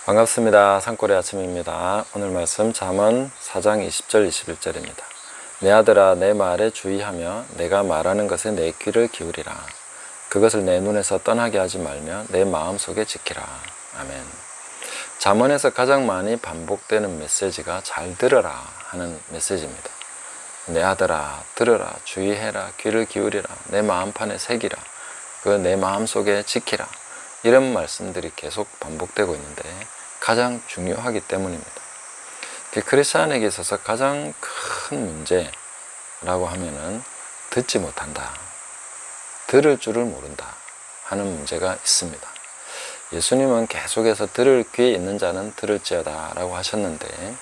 반갑습니다. 산골의 아침입니다. 오늘 말씀 잠언 4장 20절 21절입니다. 내 아들아, 내 말에 주의하며 내가 말하는 것에 내 귀를 기울이라. 그것을 내 눈에서 떠나게 하지 말며 내 마음속에 지키라. 아멘. 잠언에서 가장 많이 반복되는 메시지가 잘 들어라 하는 메시지입니다. 내 아들아, 들으라, 주의해라, 귀를 기울이라, 내 마음판에 새기라, 그 내 마음속에 지키라. 이런 말씀들이 계속 반복되고 있는데 가장 중요하기 때문입니다. 크리스찬에게 있어서 가장 큰 문제라고 하면은 듣지 못한다, 들을 줄을 모른다 하는 문제가 있습니다. 예수님은 계속해서 들을 귀에 있는 자는 들을지어다 라고 하셨는데,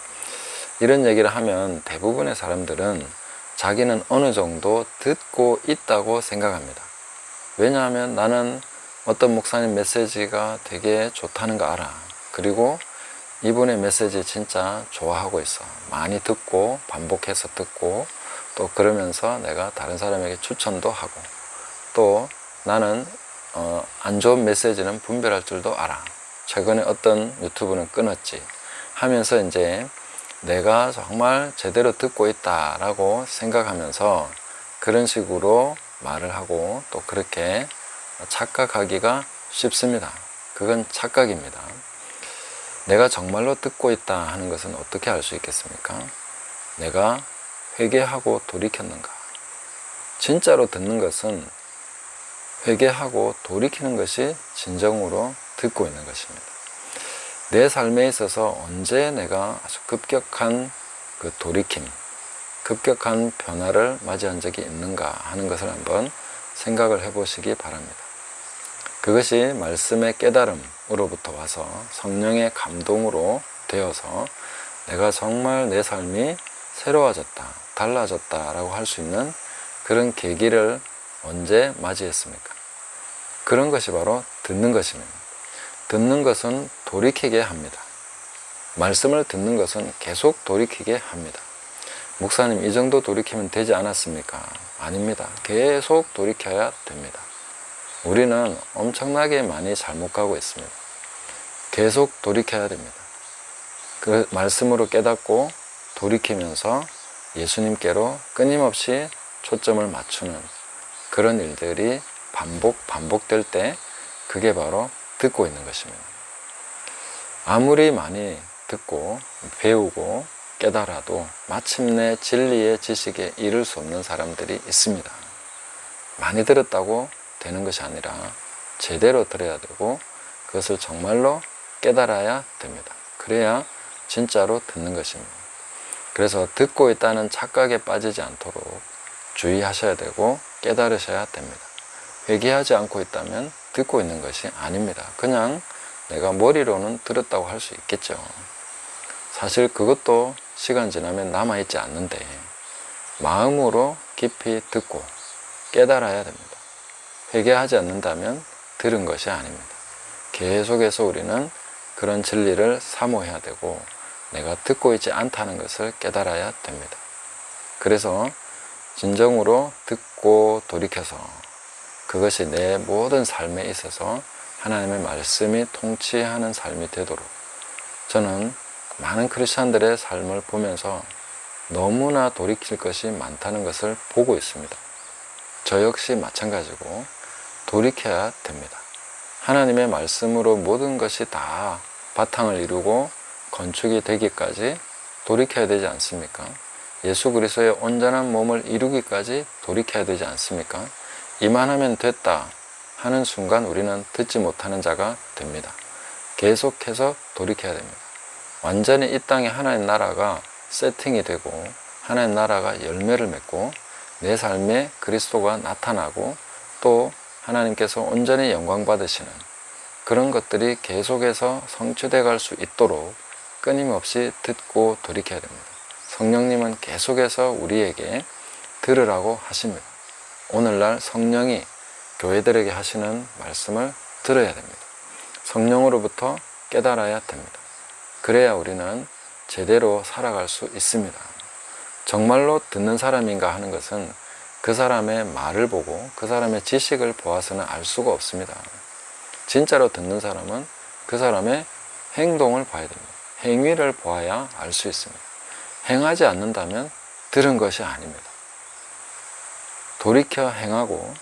이런 얘기를 하면 대부분의 사람들은 자기는 어느 정도 듣고 있다고 생각합니다. 왜냐하면 나는 어떤 목사님 메시지가 되게 좋다는 거 알아. 그리고 이분의 메시지 진짜 좋아하고 있어. 많이 듣고 반복해서 듣고 또 그러면서 내가 다른 사람에게 추천도 하고, 또 나는 안 좋은 메시지는 분별할 줄도 알아. 최근에 어떤 유튜브는 끊었지 하면서 이제 내가 정말 제대로 듣고 있다라고 생각하면서 그런 식으로 말을 하고 또 그렇게 착각하기가 쉽습니다. 그건 착각입니다. 내가 정말로 듣고 있다 하는 것은 어떻게 알 수 있겠습니까? 내가 회개하고 돌이켰는가? 진짜로 듣는 것은 회개하고 돌이키는 것이 진정으로 듣고 있는 것입니다. 내 삶에 있어서 언제 내가 아주 급격한 그 돌이킴, 급격한 변화를 맞이한 적이 있는가 하는 것을 한번 생각을 해보시기 바랍니다. 그것이 말씀의 깨달음으로부터 와서 성령의 감동으로 되어서 내가 정말 내 삶이 새로워졌다, 달라졌다 라고 할 수 있는 그런 계기를 언제 맞이했습니까? 그런 것이 바로 듣는 것입니다. 듣는 것은 돌이키게 합니다. 말씀을 듣는 것은 계속 돌이키게 합니다. 목사님, 이 정도 돌이키면 되지 않았습니까? 아닙니다. 계속 돌이켜야 됩니다. 우리는 엄청나게 많이 잘못 가고 있습니다. 계속 돌이켜야 됩니다. 그 말씀으로 깨닫고 돌이키면서 예수님께로 끊임없이 초점을 맞추는 그런 일들이 반복될 때 그게 바로 듣고 있는 것입니다. 아무리 많이 듣고 배우고 깨달아도 마침내 진리의 지식에 이를 수 없는 사람들이 있습니다. 많이 들었다고 되는 것이 아니라 제대로 들어야 되고 그것을 정말로 깨달아야 됩니다. 그래야 진짜로 듣는 것입니다. 그래서 듣고 있다는 착각에 빠지지 않도록 주의하셔야 되고 깨달으셔야 됩니다. 회개하지 않고 있다면 듣고 있는 것이 아닙니다. 그냥 내가 머리로는 들었다고 할 수 있겠죠. 사실 그것도 시간 지나면 남아있지 않는데 마음으로 깊이 듣고 깨달아야 됩니다. 회개하지 않는다면 들은 것이 아닙니다. 계속해서 우리는 그런 진리를 사모해야 되고 내가 듣고 있지 않다는 것을 깨달아야 됩니다. 그래서 진정으로 듣고 돌이켜서 그것이 내 모든 삶에 있어서 하나님의 말씀이 통치하는 삶이 되도록, 저는 많은 크리스찬들의 삶을 보면서 너무나 돌이킬 것이 많다는 것을 보고 있습니다. 저 역시 마찬가지고 돌이켜야 됩니다. 하나님의 말씀으로 모든 것이 다 바탕을 이루고 건축이 되기까지 돌이켜야 되지 않습니까? 예수 그리스도의 온전한 몸을 이루기까지 돌이켜야 되지 않습니까? 이만하면 됐다 하는 순간 우리는 듣지 못하는 자가 됩니다. 계속해서 돌이켜야 됩니다. 완전히 이 땅에 하나님 나라가 세팅이 되고 하나님 나라가 열매를 맺고 내 삶에 그리스도가 나타나고 또 하나님께서 온전히 영광 받으시는 그런 것들이 계속해서 성취되어 갈 수 있도록 끊임없이 듣고 돌이켜야 됩니다. 성령님은 계속해서 우리에게 들으라고 하십니다. 오늘날 성령이 교회들에게 하시는 말씀을 들어야 됩니다. 성령으로부터 깨달아야 됩니다. 그래야 우리는 제대로 살아갈 수 있습니다. 정말로 듣는 사람인가 하는 것은 그 사람의 말을 보고 그 사람의 지식을 보아서는 알 수가 없습니다. 진짜로 듣는 사람은 그 사람의 행동을 봐야 됩니다. 행위를 보아야 알 수 있습니다. 행하지 않는다면 들은 것이 아닙니다. 돌이켜 행하고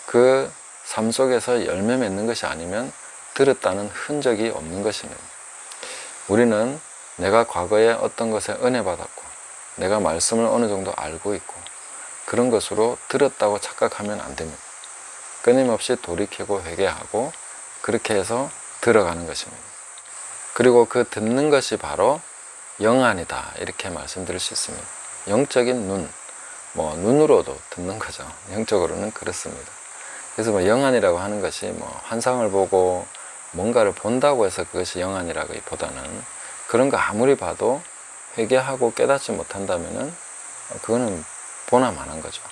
그 삶 속에서 열매 맺는 것이 아니면 들었다는 흔적이 없는 것입니다. 우리는 내가 과거에 어떤 것에 은혜 받았고 내가 말씀을 어느 정도 알고 있고 그런 것으로 들었다고 착각하면 안 됩니다. 끊임없이 돌이키고 회개하고 그렇게 해서 들어가는 것입니다. 그리고 그 듣는 것이 바로 영안이다 이렇게 말씀드릴 수 있습니다. 영적인 눈, 눈으로도 듣는 거죠. 영적으로는 그렇습니다. 그래서 영안이라고 하는 것이 환상을 보고 뭔가를 본다고 해서 그것이 영안이라기보다는 그런 거 아무리 봐도 회개하고 깨닫지 못한다면은 그거는 보나마난 거죠.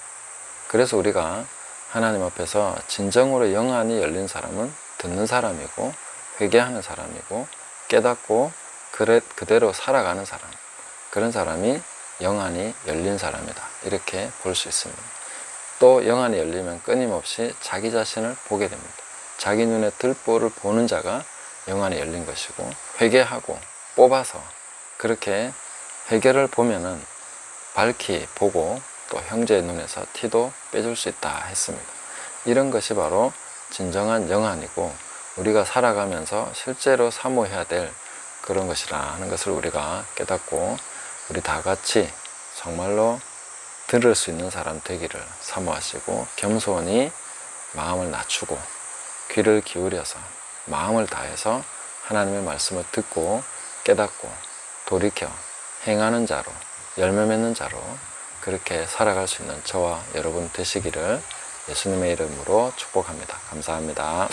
그래서 우리가 하나님 앞에서 진정으로 영안이 열린 사람은 듣는 사람이고 회개하는 사람이고 깨닫고 그대로 살아가는 사람, 그런 사람이 영안이 열린 사람이다 이렇게 볼 수 있습니다. 또 영안이 열리면 끊임없이 자기 자신을 보게 됩니다. 자기 눈에 들보를 보는 자가 영안이 열린 것이고 회개하고 뽑아서 그렇게 회개를 보면은 밝히 보고 또 형제의 눈에서 티도 빼줄 수 있다 했습니다. 이런 것이 바로 진정한 영안이고 우리가 살아가면서 실제로 사모해야 될 그런 것이라 하는 것을 우리가 깨닫고 우리 다 같이 정말로 들을 수 있는 사람 되기를 사모하시고 겸손히 마음을 낮추고 귀를 기울여서 마음을 다해서 하나님의 말씀을 듣고 깨닫고 돌이켜 행하는 자로 열매 맺는 자로 그렇게 살아갈 수 있는 저와 여러분 되시기를 예수님의 이름으로 축복합니다. 감사합니다.